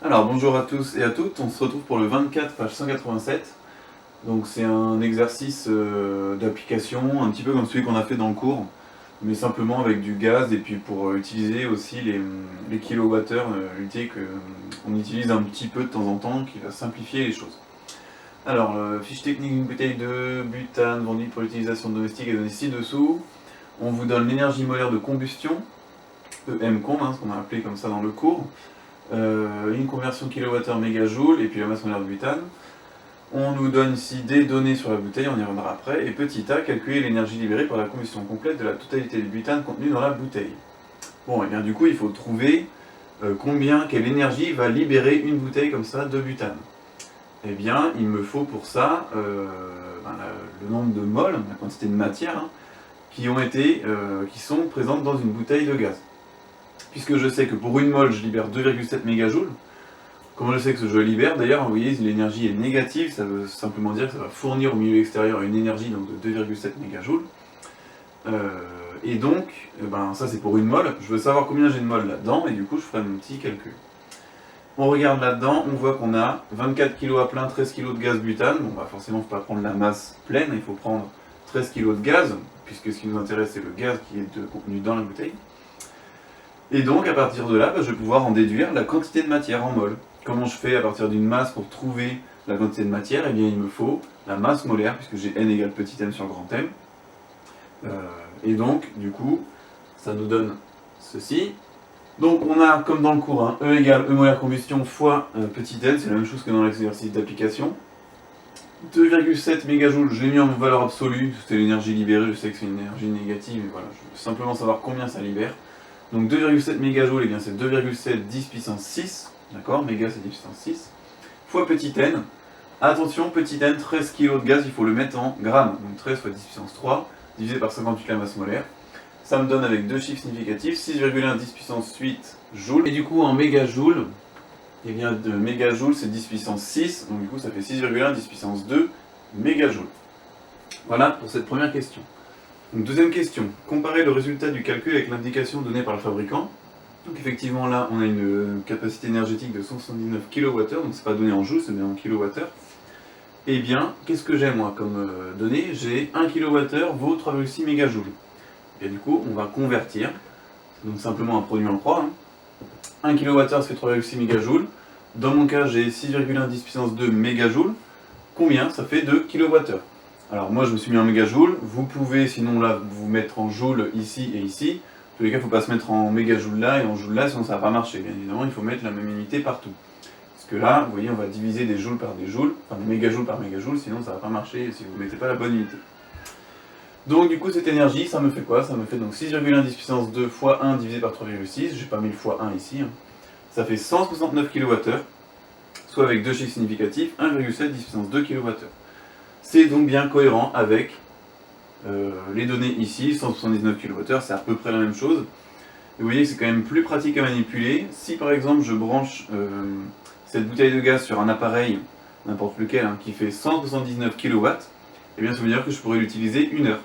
Alors bonjour à tous et à toutes, on se retrouve pour le 24, page 187. Donc c'est un exercice d'application, un petit peu comme celui qu'on a fait dans le cours, mais simplement avec du gaz et puis pour utiliser aussi les kilowattheures, l'unité qu'on utilise un petit peu de temps en temps, qui va simplifier les choses. Alors, fiche technique d'une bouteille de butane vendue pour l'utilisation domestique est donnée ci-dessous. On vous donne l'énergie molaire de combustion, EM-com, ce qu'on a appelé comme ça dans le cours. Une conversion kWh mégajoule et puis la masse molaire de butane. On nous donne ici des données sur la bouteille, on y reviendra après. Et petit a, calculer l'énergie libérée par la combustion complète de la totalité du butane contenu dans la bouteille. Bon, et bien du coup, il faut trouver quelle énergie va libérer une bouteille comme ça de butane. Eh bien, il me faut pour ça le nombre de moles, la quantité de matière, qui sont présentes dans une bouteille de gaz. Puisque je sais que pour une mole, je libère 2,7 mégajoules. Comment je sais que je libère? D'ailleurs, vous voyez, l'énergie est négative, ça veut simplement dire que ça va fournir au milieu extérieur une énergie donc, de 2,7 mégajoules. Et donc, ça c'est pour une mole. Je veux savoir combien j'ai de moles là-dedans, et du coup, je ferai mon petit calcul. On regarde là-dedans, on voit qu'on a 24 kg à plein, 13 kg de gaz butane. Bon, forcément, il ne faut pas prendre la masse pleine, il faut prendre 13 kg de gaz, puisque ce qui nous intéresse, c'est le gaz qui est contenu dans la bouteille. Et donc, à partir de là, je vais pouvoir en déduire la quantité de matière en mol. Comment je fais à partir d'une masse pour trouver la quantité de matière? Eh bien, il me faut la masse molaire, puisque j'ai n égale petit m sur grand M. Et donc, du coup, ça nous donne ceci. Donc, on a, comme dans le cours, E égale E molaire combustion fois petit n, c'est la même chose que dans l'exercice d'application. 2,7 mégajoules, je l'ai mis en valeur absolue, c'était l'énergie libérée, je sais que c'est une énergie négative, mais voilà, je veux simplement savoir combien ça libère. Donc 2,7 mégajoules, eh bien c'est 2,7 10 puissance 6, d'accord, méga c'est 10 puissance 6, fois petit n. Attention, petit n, 13 kg de gaz, il faut le mettre en grammes, donc 13 fois 10 puissance 3, divisé par 58 la masse molaire. Ça me donne avec deux chiffres significatifs, 6,1 10 puissance 8 joules. Et du coup en mégajoules, eh bien de mégajoules c'est 10 puissance 6, donc du coup ça fait 6,1 10 puissance 2 mégajoules. Voilà pour cette première question. Donc, deuxième question, comparer le résultat du calcul avec l'indication donnée par le fabricant. Donc effectivement là on a une capacité énergétique de 179 kWh, donc c'est pas donné en joules, c'est donné en kWh. Eh bien, qu'est-ce que j'ai moi comme donnée? J'ai 1 kWh vaut 3,6 mégajoules. Et du coup on va convertir, donc simplement un produit en croix. 1 kWh ça fait 3,6 mégajoules. Dans mon cas j'ai 6,1 10 puissance 2 mégajoules. Combien? Ça fait 2 kWh. Alors moi je me suis mis en mégajoules, vous pouvez sinon là vous mettre en joules ici et ici. En tous les cas il ne faut pas se mettre en mégajoules là et en joules là, sinon ça ne va pas marcher. Bien évidemment il faut mettre la même unité partout. Parce que là, vous voyez, on va diviser des joules par des joules, enfin des mégajoules par mégajoules, sinon ça ne va pas marcher si vous ne mettez pas la bonne unité. Donc du coup cette énergie, ça me fait quoi? Ça me fait donc 6,1 10 puissance 2 fois 1 divisé par 3,6, j'ai pas mis le fois 1 ici. Ça fait 169 kWh, soit avec deux chiffres significatifs, 1,7 10 puissance 2 kWh. C'est donc bien cohérent avec les données ici, 179 kWh, c'est à peu près la même chose. Et vous voyez que c'est quand même plus pratique à manipuler. Si par exemple je branche cette bouteille de gaz sur un appareil, n'importe lequel, qui fait 179 kW, eh bien ça veut dire que je pourrais l'utiliser 1 heure.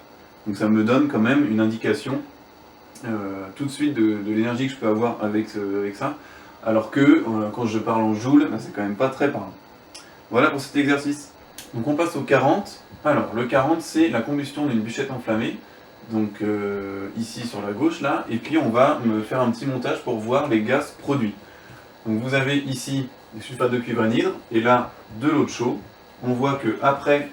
Donc ça me donne quand même une indication tout de suite de l'énergie que je peux avoir avec ça. Alors que quand je parle en joules, c'est quand même pas très parlant. Voilà pour cet exercice. Donc on passe au 40. Alors le 40 c'est la combustion d'une bûchette enflammée. Donc ici sur la gauche là. Et puis on va me faire un petit montage pour voir les gaz produits. Donc vous avez ici du sulfate de cuivre anhydre et là de l'eau de chaux. On voit que après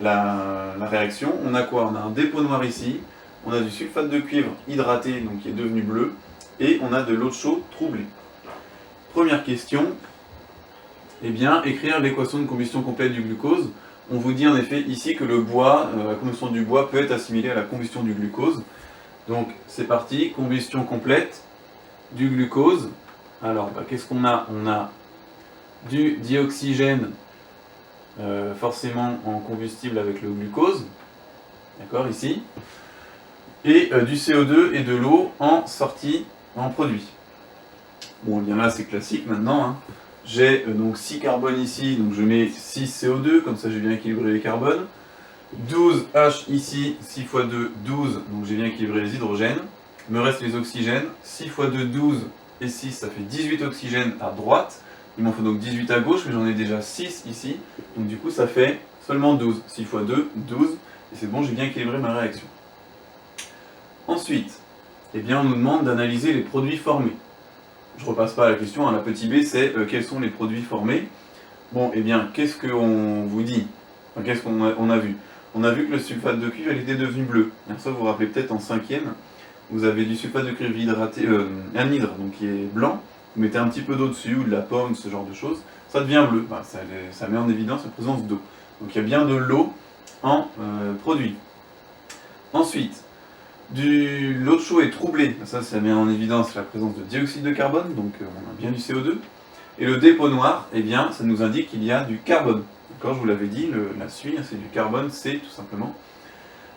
la réaction, on a quoi? On a un dépôt noir ici. On a du sulfate de cuivre hydraté, donc qui est devenu bleu. Et on a de l'eau de chaux troublée. Première question. Eh bien, écrire l'équation de combustion complète du glucose. On vous dit en effet ici que le bois, la combustion du bois peut être assimilée à la combustion du glucose. Donc c'est parti, combustion complète du glucose. Alors qu'est-ce qu'on a? On a du dioxygène forcément en combustible avec le glucose, d'accord, ici, et du CO2 et de l'eau en sortie, en produit. Bon, bien là c'est classique maintenant. J'ai donc 6 carbones ici, donc je mets 6 CO2, comme ça j'ai bien équilibré les carbones. 12 H ici, 6 x 2, 12, donc j'ai bien équilibré les hydrogènes. Il me reste les oxygènes, 6 x 2, 12 et 6, ça fait 18 oxygènes à droite. Il m'en faut donc 18 à gauche, mais j'en ai déjà 6 ici. Donc du coup, ça fait seulement 12. 6 x 2, 12. Et c'est bon, j'ai bien équilibré ma réaction. Ensuite, eh bien, on nous demande d'analyser les produits formés. Je ne repasse pas à la question, hein, la petite b, c'est quels sont les produits formés. Bon, eh bien, qu'est-ce qu'on vous dit? Enfin, qu'est-ce qu'on a vu? On a vu que le sulfate de cuivre, il était devenu bleu. Ça, vous vous rappelez peut-être en 5e, vous avez du sulfate de cuivre hydraté, anhydre, donc qui est blanc. Vous mettez un petit peu d'eau dessus, ou de la pomme, ce genre de choses. Ça devient bleu. Bah, ça met en évidence la présence d'eau. Donc il y a bien de l'eau en produit. Ensuite, l'eau de chaux est troublée. Ça met en évidence la présence de dioxyde de carbone, donc on a bien du CO2. Et le dépôt noir, eh bien, ça nous indique qu'il y a du carbone. D'accord, je vous l'avais dit, la suie, c'est du carbone, C tout simplement.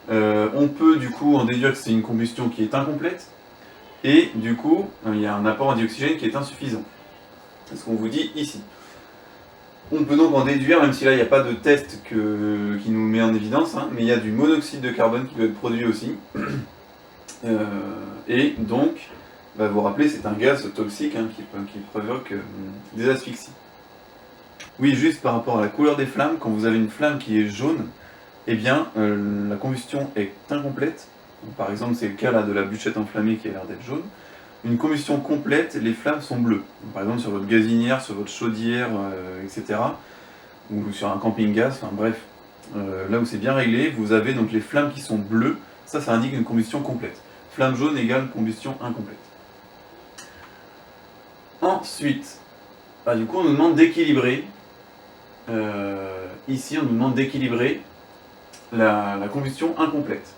On peut du coup en déduire que c'est une combustion qui est incomplète, et du coup, il y a un apport en dioxygène qui est insuffisant. C'est ce qu'on vous dit ici. On peut donc en déduire, même si là il n'y a pas de test qui nous met en évidence, hein, mais il y a du monoxyde de carbone qui doit être produit aussi. Et donc, vous vous rappelez, c'est un gaz toxique hein, qui provoque des asphyxies. Oui, juste par rapport à la couleur des flammes, quand vous avez une flamme qui est jaune, eh bien, la combustion est incomplète. Donc, par exemple, c'est le cas là, de la bûchette enflammée qui a l'air d'être jaune. Une combustion complète, les flammes sont bleues. Donc, par exemple, sur votre gazinière, sur votre chaudière, etc. Ou sur un camping-gaz, enfin bref. Là où c'est bien réglé, vous avez donc les flammes qui sont bleues. Ça indique une combustion complète. Flamme jaune égale combustion incomplète. Ensuite, du coup, on nous demande d'équilibrer. Ici, on nous demande d'équilibrer la combustion incomplète.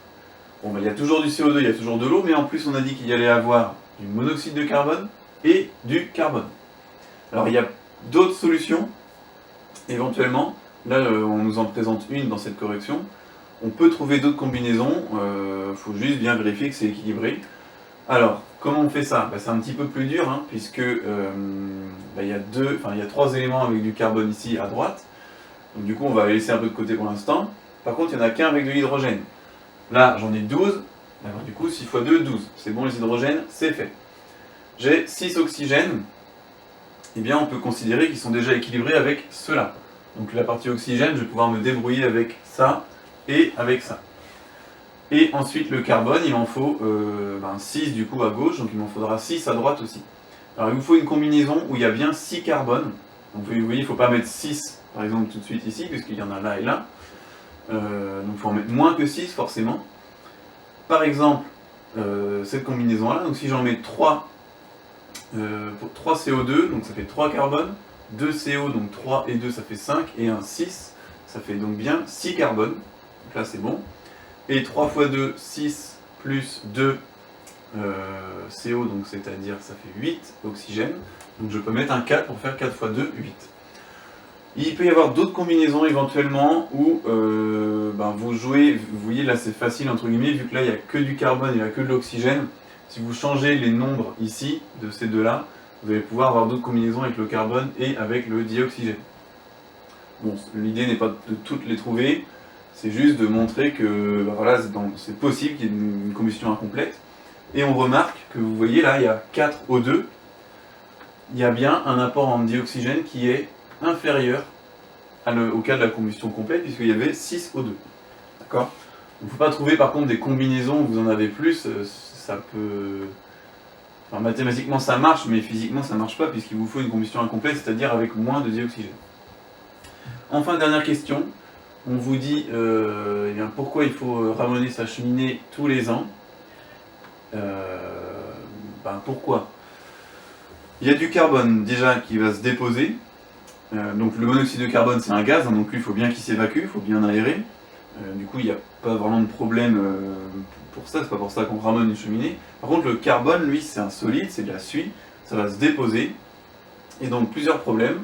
Bon, il y a toujours du CO2, il y a toujours de l'eau, mais en plus, on a dit qu'il y allait avoir du monoxyde de carbone et du carbone. Alors, il y a d'autres solutions, éventuellement. Là, on nous en présente une dans cette correction. On peut trouver d'autres combinaisons, il faut juste bien vérifier que c'est équilibré. Alors, comment on fait ça? C'est un petit peu plus dur, hein, puisque il y a 3 éléments avec du carbone ici à droite. Donc du coup, on va les laisser un peu de côté pour l'instant. Par contre, il n'y en a qu'un avec de l'hydrogène. Là, j'en ai 12. Alors du coup, 6 x 2, 12. C'est bon, les hydrogènes, c'est fait. J'ai 6 oxygènes. Eh bien, on peut considérer qu'ils sont déjà équilibrés avec cela. Donc la partie oxygène, je vais pouvoir me débrouiller avec ça et avec ça. Et ensuite, le carbone, il m'en faut 6 du coup à gauche, donc il m'en faudra 6 à droite aussi. Alors il vous faut une combinaison où il y a bien 6 carbones. Donc vous voyez, il ne faut pas mettre 6 par exemple tout de suite ici, puisqu'il y en a là et là. Donc il faut en mettre moins que 6 forcément. Par exemple, cette combinaison-là, donc si j'en mets 3 CO2, donc ça fait 3 carbones, 2 CO, donc 3 et 2 ça fait 5, et 1 6, ça fait donc bien 6 carbones. Donc là c'est bon. Et 3 x 2, 6, plus 2 CO, donc c'est-à-dire ça fait 8 oxygène. Donc je peux mettre un 4 pour faire 4 x 2, 8. Il peut y avoir d'autres combinaisons éventuellement où vous jouez, vous voyez là c'est facile entre guillemets, vu que là il n'y a que du carbone, il n'y a que de l'oxygène. Si vous changez les nombres ici, de ces deux-là, vous allez pouvoir avoir d'autres combinaisons avec le carbone et avec le dioxygène. Bon, l'idée n'est pas de toutes les trouver, c'est juste de montrer que c'est possible qu'il y ait une combustion incomplète. Et on remarque que vous voyez là, il y a 4 O2, il y a bien un apport en dioxygène qui est inférieur au cas de la combustion complète, puisqu'il y avait 6 O2. D'accord? Il ne faut pas trouver par contre des combinaisons où vous en avez plus, ça peut... Enfin, mathématiquement ça marche, mais physiquement ça ne marche pas, puisqu'il vous faut une combustion incomplète, c'est-à-dire avec moins de dioxygène. Enfin, dernière question. On vous dit pourquoi il faut ramener sa cheminée tous les ans. Pourquoi? Il y a du carbone déjà qui va se déposer. Donc le monoxyde de carbone c'est un gaz, hein, donc lui il faut bien qu'il s'évacue, il faut bien aérer. Du coup il n'y a pas vraiment de problème pour ça, c'est pas pour ça qu'on ramène une cheminée. Par contre le carbone lui c'est un solide, c'est de la suie, ça va se déposer. Et donc plusieurs problèmes.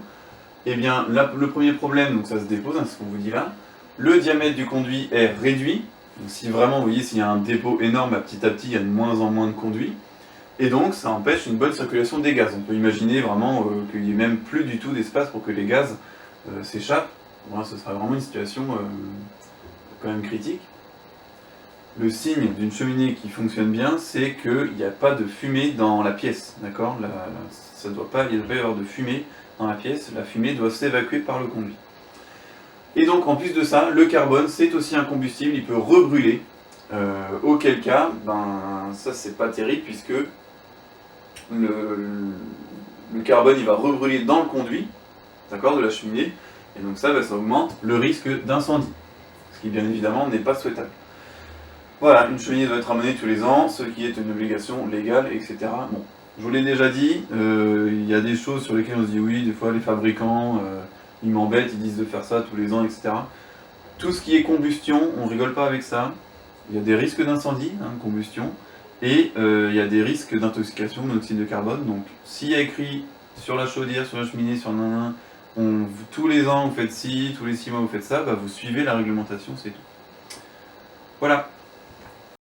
Eh bien le premier problème, donc ça se dépose, hein, c'est ce qu'on vous dit là. Le diamètre du conduit est réduit. Donc si vraiment, vous voyez, s'il y a un dépôt énorme, à petit il y a de moins en moins de conduits. Et donc, ça empêche une bonne circulation des gaz. On peut imaginer vraiment qu'il n'y ait même plus du tout d'espace pour que les gaz s'échappent. Bon, ce sera vraiment une situation quand même critique. Le signe d'une cheminée qui fonctionne bien, c'est qu'il n'y a pas de fumée dans la pièce. D'accord? Il ne doit pas y avoir de fumée dans la pièce, la fumée doit s'évacuer par le conduit. Et donc en plus de ça, le carbone c'est aussi un combustible, il peut rebrûler, auquel cas, ça c'est pas terrible puisque le carbone il va rebrûler dans le conduit, d'accord, de la cheminée, et donc ça augmente le risque d'incendie, ce qui bien évidemment n'est pas souhaitable. Voilà, une cheminée doit être amenée tous les ans, ce qui est une obligation légale, etc. Bon, je vous l'ai déjà dit, il y a des choses sur lesquelles on se dit oui, des fois les fabricants, ils m'embêtent, ils disent de faire ça tous les ans, etc. Tout ce qui est combustion, on rigole pas avec ça. Il y a des risques d'incendie, combustion, et il y a des risques d'intoxication, monoxyde de carbone. Donc s'il y a écrit sur la chaudière, sur la cheminée, sur nanana, tous les ans vous faites ci, tous les 6 mois vous faites ça, vous suivez la réglementation, c'est tout. Voilà.